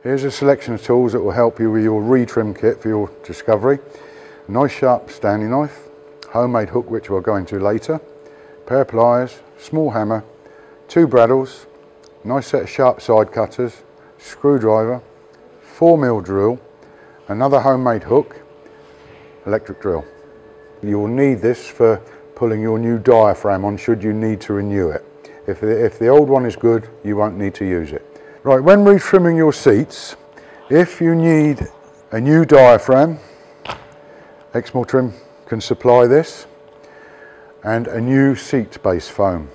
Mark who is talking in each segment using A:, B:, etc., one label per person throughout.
A: Here's a selection of tools that will help you with your retrim kit for your Discovery. A nice sharp Stanley knife, homemade hook which we'll go into later, pair of pliers, small hammer, 2 braddles, nice set of sharp side cutters, screwdriver, 4mm drill, another homemade hook, electric drill. You'll need this for pulling your new diaphragm on should you need to renew it. If the old one is good, you won't need to use it. Right, when retrimming your seats, if you need a new diaphragm, Exmore Trim can supply this, and a new seat base foam,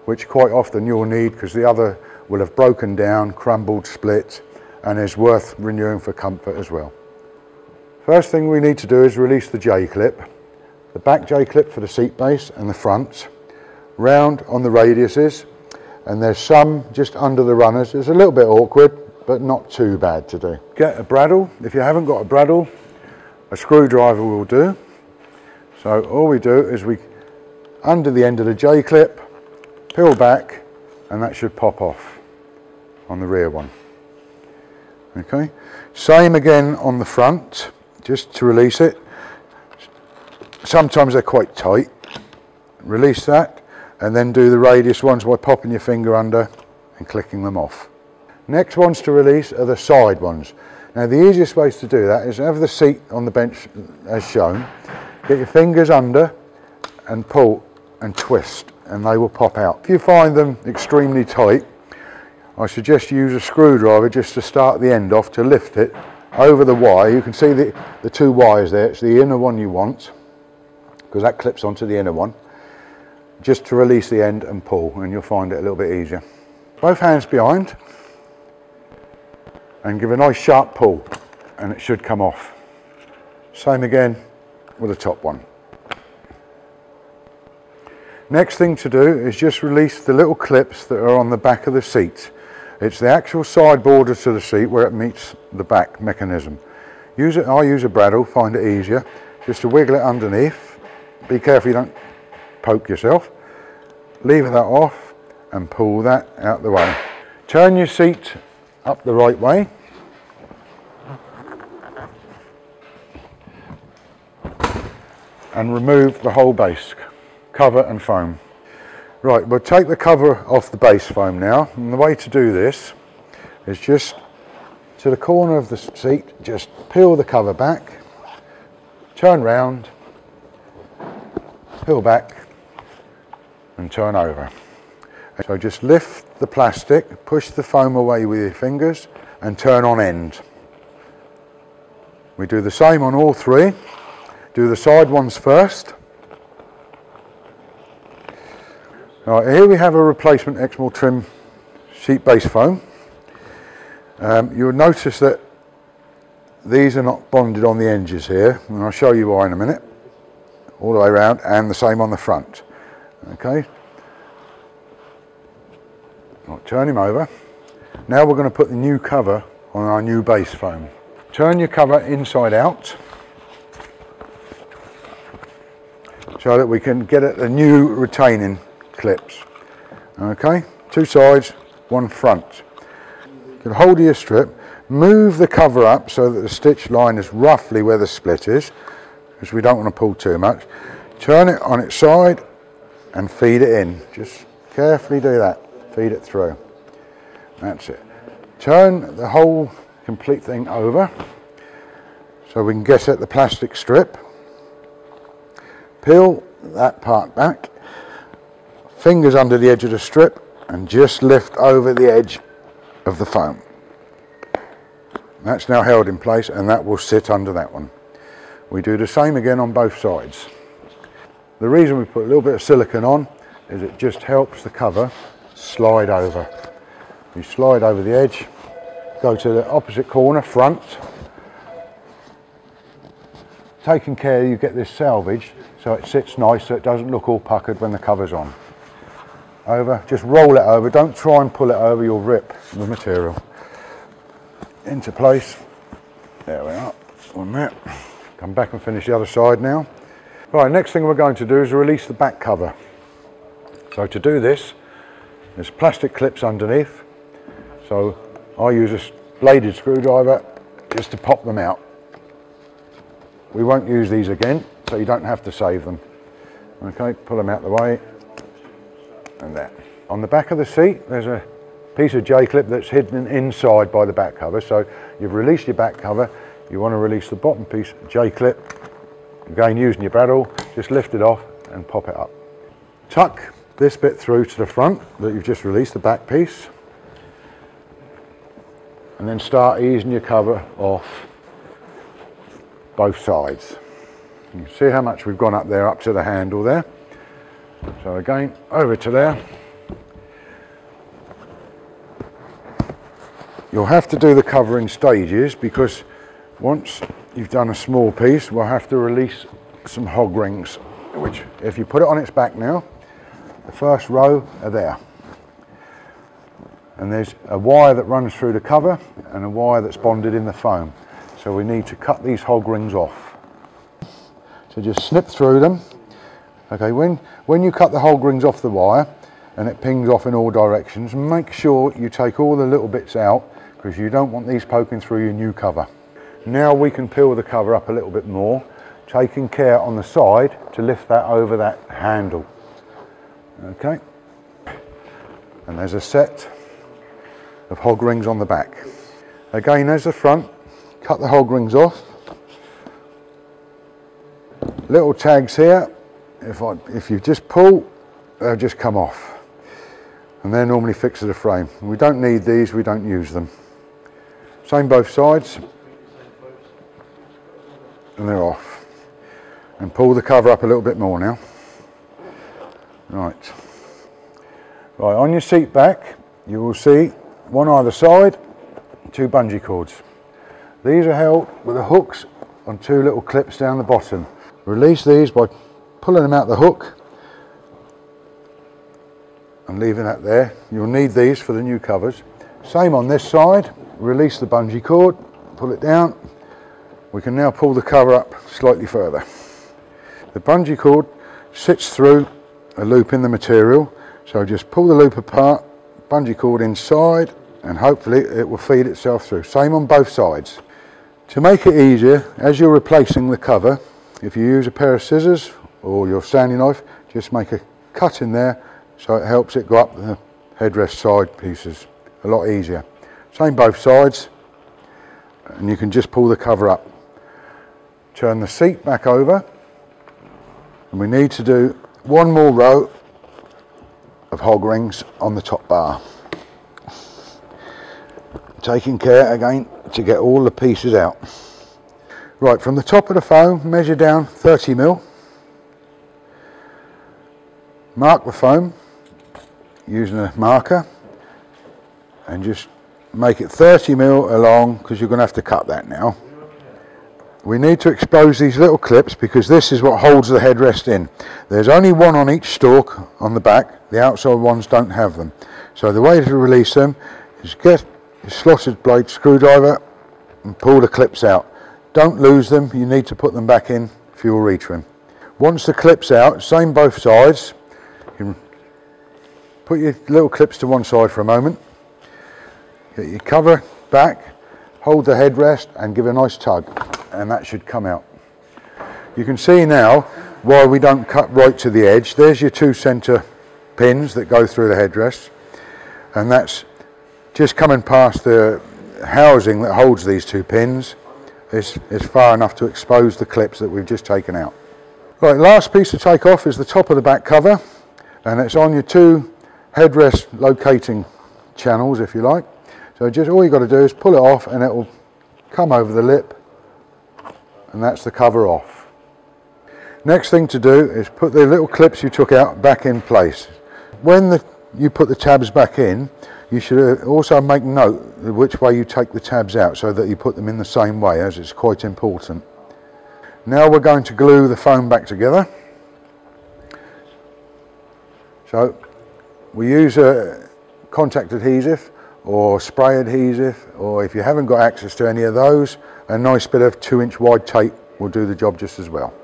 A: which quite often you'll need because the other will have broken down, crumbled, split, and is worth renewing for comfort as well. First thing we need to do is release the J-clip, the back J-clip for the seat base and the front, round on the radiuses, and there's some just under the runners. It's a little bit awkward, but not too bad to do. Get a braddle. If you haven't got a braddle, a screwdriver will do. So all we do is we, under the end of the J-clip, peel back, and that should pop off on the rear one. Okay, same again on the front, just to release it. Sometimes they're quite tight. Release that, and then do the radius ones by popping your finger under and clicking them off. Next ones to release are the side ones. Now the easiest way to do that is have the seat on the bench as shown, get your fingers under and pull and twist, and they will pop out. If you find them extremely tight, I suggest you use a screwdriver just to start the end off to lift it over the wire. You can see the 2 wires there. It's the inner one you want, because that clips onto the inner one. Just to release the end and pull, and you'll find it a little bit easier. Both hands behind, and give a nice sharp pull, and it should come off. Same again with the top one. Next thing to do is just release the little clips that are on the back of the seat. It's the actual side border to the seat where it meets the back mechanism. I use a braddle, find it easier, just to wiggle it underneath. Be careful you don't poke yourself. Leave that off and pull that out the way. Turn your seat up the right way. And remove the whole base, cover and foam. Right, we'll take the cover off the base foam now, and the way to do this is just to the corner of the seat, just peel the cover back, turn round, peel back and turn over. So just lift the plastic, push the foam away with your fingers and turn on end. We do the same on all 3. Do the side ones first. Right, here we have a replacement Exmore Trim seat base foam. You'll notice that these are not bonded on the edges here, and I'll show you why in a minute. All the way around, and the same on the front. Okay. Right, turn him over. Now we're going to put the new cover on our new base foam. Turn your cover inside out so that we can get at the new retaining clips. Okay, 2 sides, 1 front. Get hold of your strip, move the cover up so that the stitch line is roughly where the split is, because we don't want to pull too much. Turn it on its side and feed it in. Just carefully do that. Feed it through. That's it. Turn the whole complete thing over so we can get at the plastic strip. Peel that part back. Fingers under the edge of the strip and just lift over the edge of the foam. That's now held in place, and that will sit under that one. We do the same again on both sides. The reason we put a little bit of silicone on is it just helps the cover slide over. You slide over the edge, go to the opposite corner, front, taking care you get this salvage so it sits nice, so it doesn't look all puckered when the cover's on. Over, just roll it over, don't try and pull it over, you'll rip the material. Into place, there we are, on that. Come back and finish the other side now. Right, next thing we're going to do is release the back cover. So to do this, there's plastic clips underneath. So I use bladed screwdriver just to pop them out. We won't use these again, so you don't have to save them. Okay, pull them out the way, and there. On the back of the seat, there's a piece of J-clip that's hidden inside by the back cover. So you've released your back cover, you want to release the bottom piece, J-clip. Again, using your bradawl, just lift it off and pop it up. Tuck this bit through to the front that you've just released, the back piece, and then start easing your cover off both sides. You can see how much we've gone up there, up to the handle there. So again, over to there. You'll have to do the cover in stages, because once you've done a small piece, we'll have to release some hog rings, which if you put it on its back now, the first row are there. And there's a wire that runs through the cover and a wire that's bonded in the foam. So we need to cut these hog rings off. So just snip through them. Okay, when you cut the hog rings off the wire and it pings off in all directions, make sure you take all the little bits out, because you don't want these poking through your new cover. Now we can peel the cover up a little bit more, taking care on the side to lift that over that handle. Okay, and there's a set of hog rings on the back. Again, there's the front. Cut the hog rings off. Little tags here. If you just pull, they'll just come off, and they're normally fixed to the frame. We don't need these, we don't use them. Same both sides, and they're off. And pull the cover up a little bit more now. Right, on your seat back, you will see one either side, two bungee cords. These are held with the hooks on two little clips down the bottom. Release these by pulling them out the hook and leaving that there. You'll need these for the new covers. Same on this side. Release the bungee cord, pull it down. We can now pull the cover up slightly further. The bungee cord sits through a loop in the material, so just pull the loop apart, bungee cord inside, and hopefully it will feed itself through. Same on both sides. To make it easier, as you're replacing the cover, if you use a pair of scissors or your sanding knife, just make a cut in there so it helps it go up the headrest side pieces a lot easier. Same both sides, and you can just pull the cover up. Turn the seat back over, and we need to do one more row of hog rings on the top bar. Taking care again to get all the pieces out. Right, from the top of the foam, measure down 30mm. Mark the foam using a marker, and just make it 30mm along, because you're going to have to cut that now. We need to expose these little clips, because this is what holds the headrest in. There's only one on each stalk on the back. The outside ones don't have them. So the way to release them is get your slotted blade screwdriver and pull the clips out. Don't lose them, you need to put them back in for your retrim. Once the clip's out, same both sides, you can put your little clips to one side for a moment, get your cover back, hold the headrest and give a nice tug, and that should come out. You can see now why we don't cut right to the edge. There's your two centre pins that go through the headrest, and that's just coming past the housing that holds these two pins. Is far enough to expose the clips that we've just taken out. Right, last piece to take off is the top of the back cover, and it's on your two headrest locating channels, if you like. So just all you've got to do is pull it off, and it will come over the lip, and that's the cover off. Next thing to do is put the little clips you took out back in place. When you put the tabs back in, you should also make note of which way you take the tabs out, so that you put them in the same way, as it's quite important. Now we're going to glue the foam back together. So we use a contact adhesive or spray adhesive, or if you haven't got access to any of those, a nice bit of 2-inch wide tape will do the job just as well.